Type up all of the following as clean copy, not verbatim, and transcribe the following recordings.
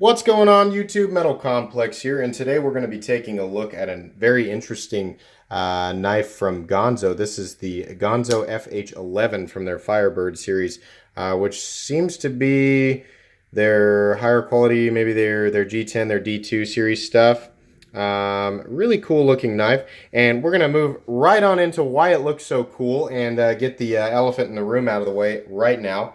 What's going on, YouTube? Metal Complex here, and today we're going to be taking a look at a very interesting knife from Gonzo. This is the Gonzo FH11 from their Firebird series, which seems to be their higher quality, maybe their G10, their D2 series stuff. Really cool looking knife, and we're going to move right on into why it looks so cool and get the elephant in the room out of the way right now.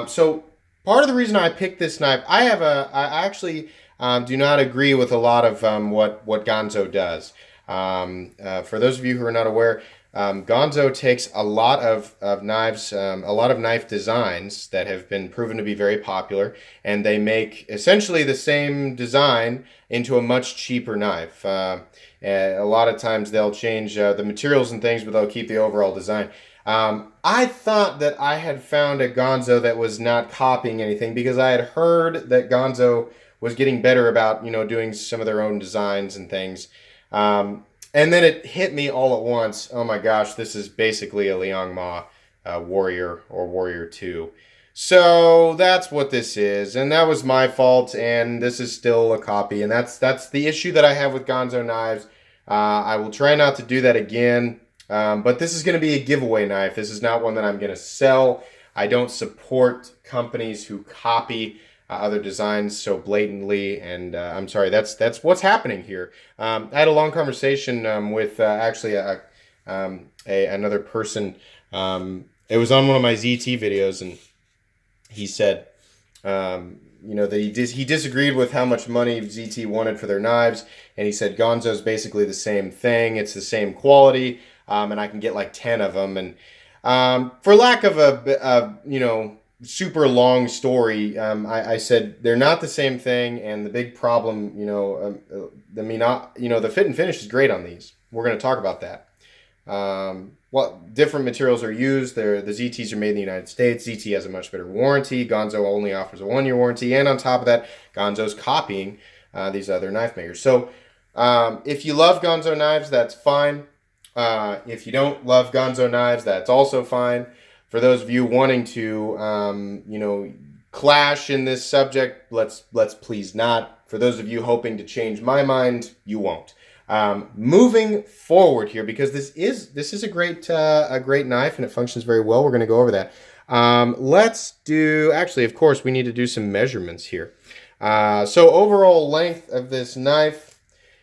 So part of the reason I picked this knife, I actually do not agree with a lot of what Gonzo does. For those of you who are not aware, Gonzo takes a lot of knives, a lot of knife designs that have been proven to be very popular, and they make essentially the same design into a much cheaper knife. A lot of times they'll change the materials and things, but they'll keep the overall design. I thought that I had found a Gonzo that was not copying anything because I had heard that Gonzo was getting better about, doing some of their own designs and things. And then it hit me all at once. Oh my gosh, this is basically a Liangma Warrior or Warrior 2. So that's what this is, and that was my fault, and this is still a copy, and that's the issue that I have with Gonzo knives. I will try not to do that again. But this is going to be a giveaway knife. This is not one that I'm going to sell. I don't support companies who copy other designs so blatantly, and I'm sorry, that's what's happening here. I had a long conversation with actually another person. It was on one of my ZT videos, and he said, that he disagreed with how much money ZT wanted for their knives, and he said Gonzo is basically the same thing. It's the same quality. And I can get like 10 of them. And for lack of a super long story, I said they're not the same thing. And the big problem, the fit and finish is great on these. We're going to talk about that. What different materials are used. The ZTs are made in the United States. ZT has a much better warranty. Gonzo only offers a 1-year warranty. And on top of that, Gonzo's copying these other knife makers. So if you love Gonzo knives, that's fine. If you don't love Ganzo knives, that's also fine. For those of you wanting to, clash in this subject, let's please not. For those of you hoping to change my mind, you won't. Moving forward here, because this is a great knife and it functions very well. We're going to go over that. Let's do. Actually, of course, we need to do some measurements here. So overall length of this knife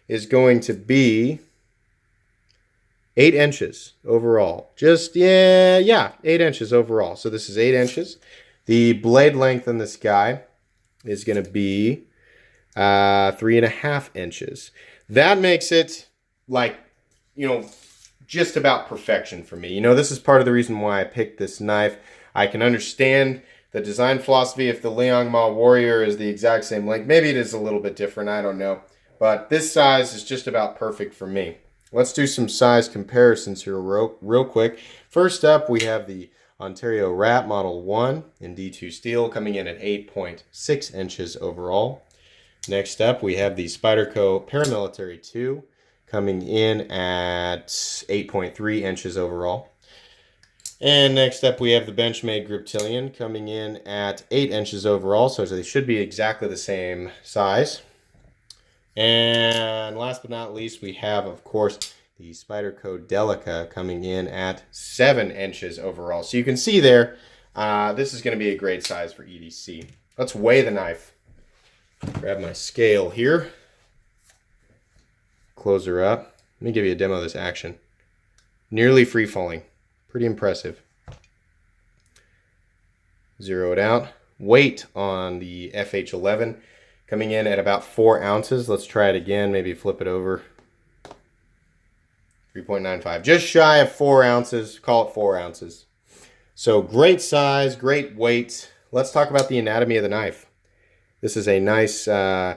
is going to be 8 inches overall. Just, 8 inches overall. So this is 8 inches. The blade length on this guy is going to be 3.5 inches. That makes it just about perfection for me. This is part of the reason why I picked this knife. I can understand the design philosophy. If the Liangma Warrior is the exact same length, maybe it is a little bit different. I don't know. But this size is just about perfect for me. Let's do some size comparisons here real quick. First up, we have the Ontario Rat Model 1 in D2 steel coming in at 8.6 inches overall. Next up, we have the Spyderco Paramilitary 2 coming in at 8.3 inches overall. And next up, we have the Benchmade Griptilian coming in at 8 inches overall, so they should be exactly the same size. And last but not least, we have, of course, the Spyderco Delica coming in at 7 inches overall. So you can see there, this is going to be a great size for EDC. Let's weigh the knife. Grab my scale here. Close her up. Let me give you a demo of this action. Nearly free falling. Pretty impressive. Zero it out. Weight on the FH11. Coming in at about 4 ounces. Let's try it again. Maybe flip it over. 3.95. Just shy of 4 ounces. Call it 4 ounces. So great size, great weight. Let's talk about the anatomy of the knife. This is a nice, ground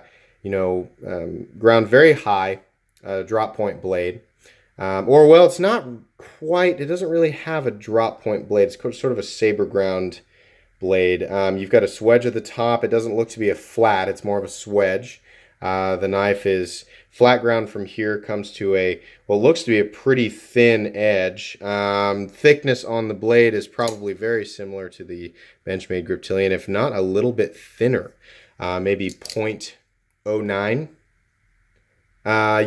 very high drop point blade. It's not quite. It doesn't really have a drop point blade. It's sort of a saber ground blade. You've got a swedge at the top. It doesn't look to be a flat. It's more of a swedge. The knife is flat ground from here, comes to what looks to be a pretty thin edge. Thickness on the blade is probably very similar to the Benchmade Griptilian, if not a little bit thinner. maybe 0.09.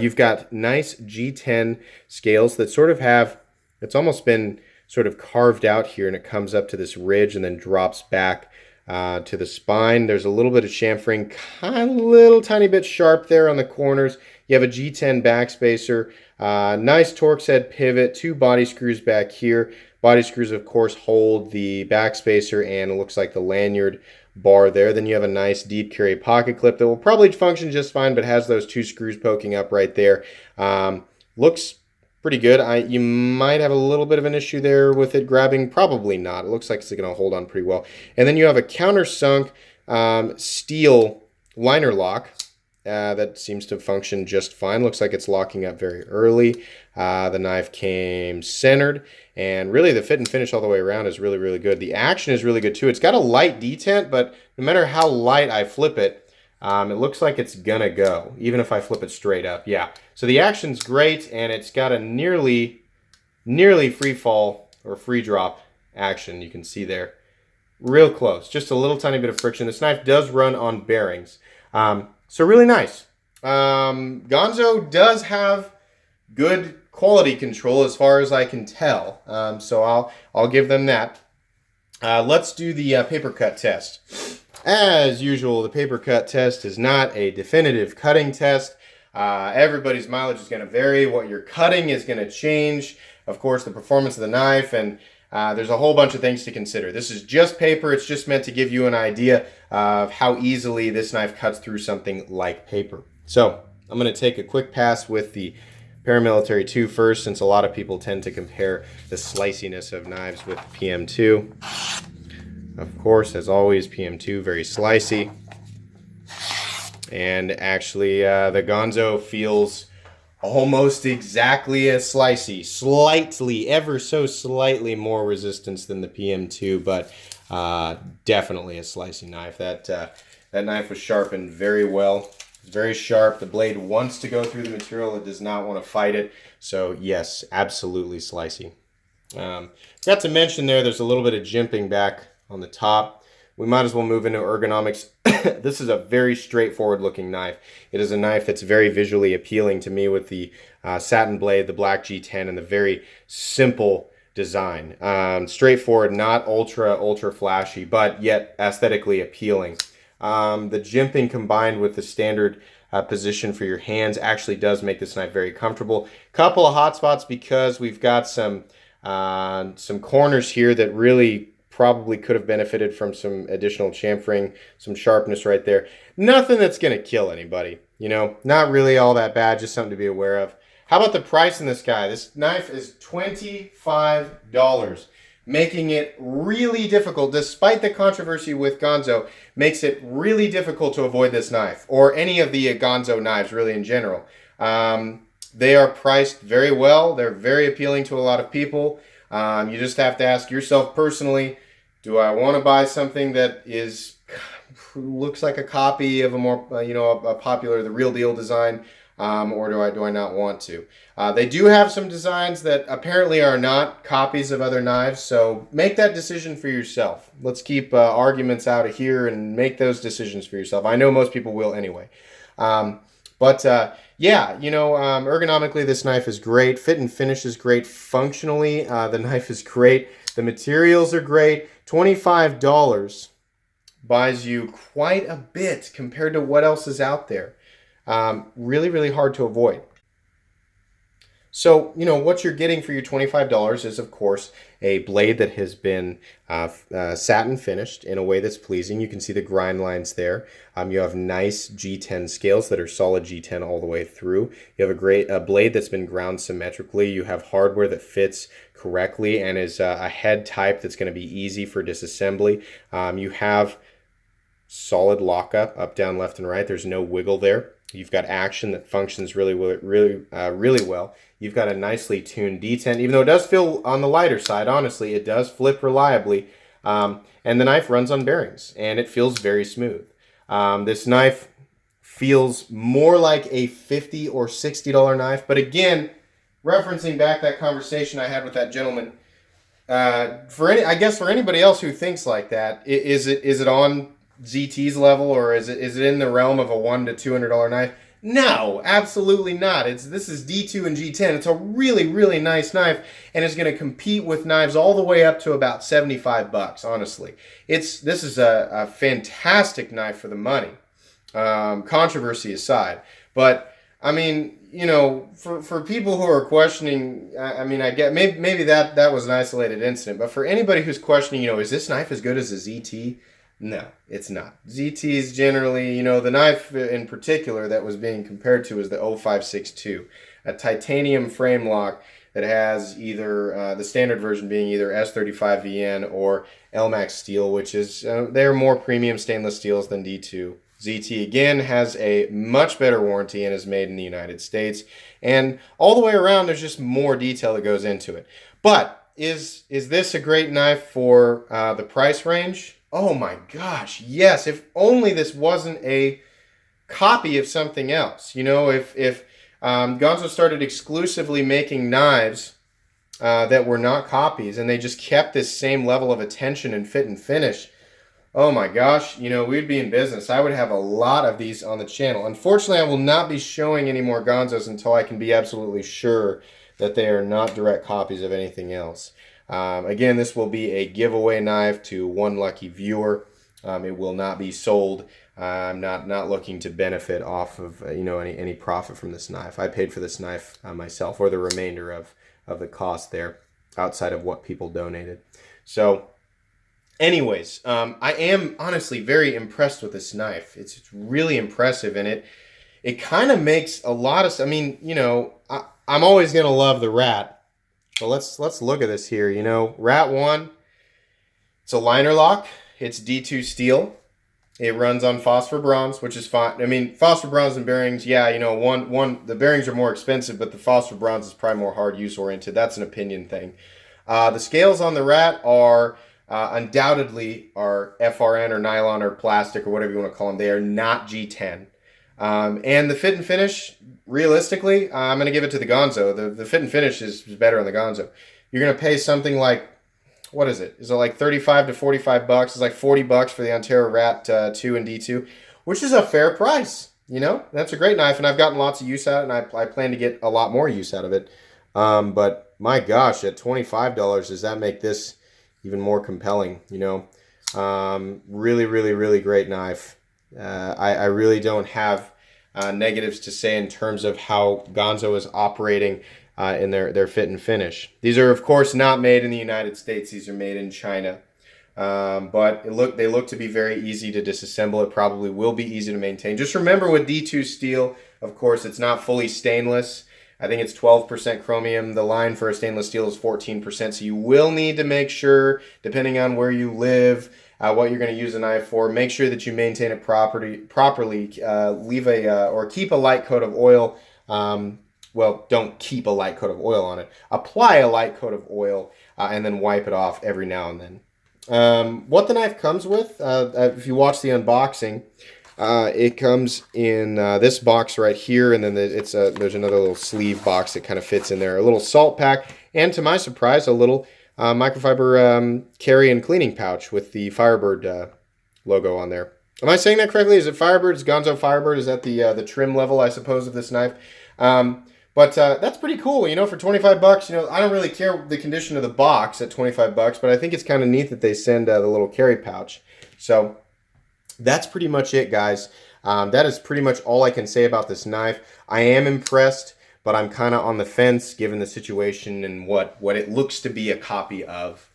You've got nice G10 scales that sort of have, it's almost been sort of carved out here, and it comes up to this ridge and then drops back to the spine. There's a little bit of chamfering, kind of little tiny bit sharp there on the corners. You have a G10 backspacer, nice Torx head pivot, 2 body screws back here. Body screws, of course, hold the backspacer and it looks like the lanyard bar there. Then you have a nice deep carry pocket clip that will probably function just fine, but has those 2 screws poking up right there. Looks pretty good. You might have a little bit of an issue there with it grabbing. Probably not. It looks like it's going to hold on pretty well. And then you have a countersunk steel liner lock. That seems to function just fine. Looks like it's locking up very early. The knife came centered, and really the fit and finish all the way around is really, really good. The action is really good too. It's got a light detent, but no matter how light I flip it, it looks like it's gonna go, even if I flip it straight up. Yeah, so the action's great, and it's got a nearly free fall or free drop action. You can see there, real close, just a little tiny bit of friction. This knife does run on bearings. So really nice. Gonzo does have good quality control as far as I can tell. So I'll give them that. Let's do the paper cut test. As usual, the paper cut test is not a definitive cutting test. Everybody's mileage is going to vary. What you're cutting is going to change. Of course, the performance of the knife, and there's a whole bunch of things to consider. This is just paper. It's just meant to give you an idea of how easily this knife cuts through something like paper. So I'm going to take a quick pass with the Paramilitary 2 first, since a lot of people tend to compare the sliciness of knives with PM2. Of course, as always, PM2 very slicey. And actually, the Gonzo feels almost exactly as slicey, slightly, ever so slightly more resistance than the PM2, but definitely a slicey knife. That knife was sharpened very well. It's very sharp. The blade wants to go through the material. It does not want to fight it. So yes, absolutely slicey. Forgot to mention there's a little bit of jimping back on the top. We might as well move into ergonomics. This is a very straightforward looking knife. It is a knife that's very visually appealing to me with the satin blade, the black G10, and the very simple design. Straightforward, not ultra flashy, but yet aesthetically appealing. The jimping combined with the standard position for your hands actually does make this knife very comfortable. Couple of hot spots because we've got some corners here that really probably could have benefited from some additional chamfering, some sharpness right there. Nothing that's going to kill anybody, you know, not really all that bad, just something to be aware of. How about the price in this guy? This knife is $25, making it really difficult, despite the controversy with Gonzo, makes it really difficult to avoid this knife, or any of the Gonzo knives really in general. They are priced very well. They're very appealing to a lot of people. You just have to ask yourself personally, do I want to buy something that looks like a copy of a more, a popular, the real deal design, or do I not want to? They do have some designs that apparently are not copies of other knives, so make that decision for yourself. Let's keep arguments out of here and make those decisions for yourself. I know most people will anyway. Yeah, ergonomically this knife is great. Fit and finish is great. Functionally, the knife is great. The materials are great. $25 buys you quite a bit compared to what else is out there. Really, really hard to avoid. So, what you're getting for your $25 is, of course, a blade that has been satin finished in a way that's pleasing. You can see the grind lines there. You have nice G10 scales that are solid G10 all the way through. You have a blade that's been ground symmetrically. You have hardware that fits correctly and is a head type that's going to be easy for disassembly. You have solid lockup, up, down, left, and right. There's no wiggle there. You've got action that functions really well. You've got a nicely tuned detent, even though it does feel on the lighter side. Honestly, it does flip reliably, and the knife runs on bearings, and it feels very smooth. This knife feels more like a $50 or $60 knife, but again, referencing back that conversation I had with that gentleman, I guess for anybody else who thinks like that, is it on ZT's level, or is it in the realm of a $100 to $200 knife? No, absolutely not. This is D2 and G10. It's a really, really nice knife, and it's going to compete with knives all the way up to about 75 bucks, honestly. This is a fantastic knife for the money. Controversy aside. But I mean, for people who are questioning, I mean, I get maybe that was an isolated incident, but for anybody who's questioning, is this knife as good as a ZT? No, it's not. ZT is generally, the knife in particular that was being compared to is the 0562, a titanium frame lock that has either the standard version being either S35VN or LMAX steel, which is they're more premium stainless steels than D2. ZT again has a much better warranty and is made in the United States, and all the way around there's just more detail that goes into it. But is this a great knife for the price range? Oh my gosh, yes. If only this wasn't a copy of something else. If Gonzo started exclusively making knives that were not copies, and they just kept this same level of attention and fit and finish, oh my gosh, we'd be in business. I would have a lot of these on the channel. Unfortunately, I will not be showing any more Gonzos until I can be absolutely sure that they are not direct copies of anything else. Again, this will be a giveaway knife to one lucky viewer. It will not be sold. I'm not looking to benefit off of any profit from this knife. I paid for this knife myself, or the remainder of the cost there, outside of what people donated. So anyways, I am honestly very impressed with this knife. It's really impressive, and it kind of makes a lot of. I mean, I'm always gonna love the Rat. So let's look at this here. Rat 1, it's a liner lock. It's D2 steel. It runs on phosphor bronze, which is fine. I mean, phosphor bronze and bearings, yeah, the bearings are more expensive, but the phosphor bronze is probably more hard use oriented. That's an opinion thing. The scales on the Rat are undoubtedly are FRN or nylon or plastic or whatever you want to call them. They are not G10. And the fit and finish, realistically, I'm going to give it to the Gonzo. The fit and finish is better on the Gonzo. You're going to pay something like, what is it? Is it like 35 to 45 bucks? It's like 40 bucks for the Ontario Rat 2 and D2, which is a fair price. That's a great knife, and I've gotten lots of use out of it, and I plan to get a lot more use out of it. But my gosh, at $25, does that make this even more compelling? Really, really, really great knife. I really don't have negatives to say in terms of how Gonzo is operating in their fit and finish. These are, of course, not made in the United States. These are made in China. But they look to be very easy to disassemble. It probably will be easy to maintain. Just remember with D2 steel, of course, it's not fully stainless. I think it's 12% chromium. The line for a stainless steel is 14%. So you will need to make sure, depending on where you live, what you're going to use a knife for, make sure that you maintain it properly. Leave or keep a light coat of oil. Well, don't keep a light coat of oil on it. Apply a light coat of oil and then wipe it off every now and then. What the knife comes with, if you watch the unboxing, it comes in this box right here, and then there's another little sleeve box that kind of fits in there. A little salt pack, and to my surprise, a little microfiber carry and cleaning pouch with the Firebird logo on there. Am I saying that correctly? Is it Firebird? Is Gonzo Firebird? Is that the trim level, I suppose, of this knife? But that's pretty cool, for 25 bucks. I don't really care the condition of the box at 25 bucks, but I think it's kind of neat that they send the little carry pouch. So that's pretty much it, guys. That is pretty much all I can say about this knife. I am impressed, but I'm kind of on the fence given the situation and what it looks to be a copy of.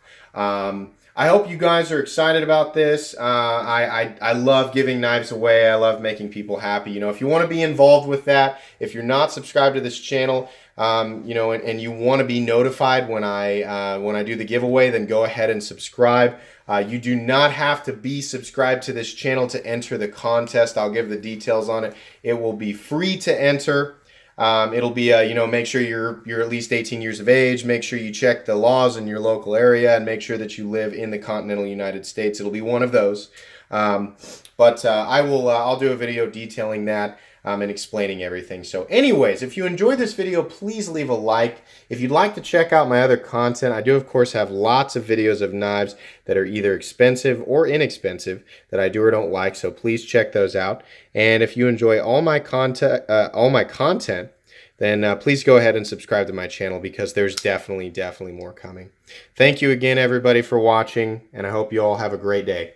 I hope you guys are excited about this. I love giving knives away. I love making people happy. If you want to be involved with that, if you're not subscribed to this channel, and you want to be notified when I do the giveaway, then go ahead and subscribe. You do not have to be subscribed to this channel to enter the contest. I'll give the details on it. It will be free to enter. It'll be, make sure you're at least 18 years of age. Make sure you check the laws in your local area and make sure that you live in the continental United States. It'll be one of those. I'll do a video detailing that and explaining everything. So anyways, if you enjoyed this video, please leave a like. If you'd like to check out my other content, I do of course have lots of videos of knives that are either expensive or inexpensive that I do or don't like, so please check those out. And if you enjoy all my content, then please go ahead and subscribe to my channel, because there's definitely more coming. Thank you again, everybody, for watching, and I hope you all have a great day.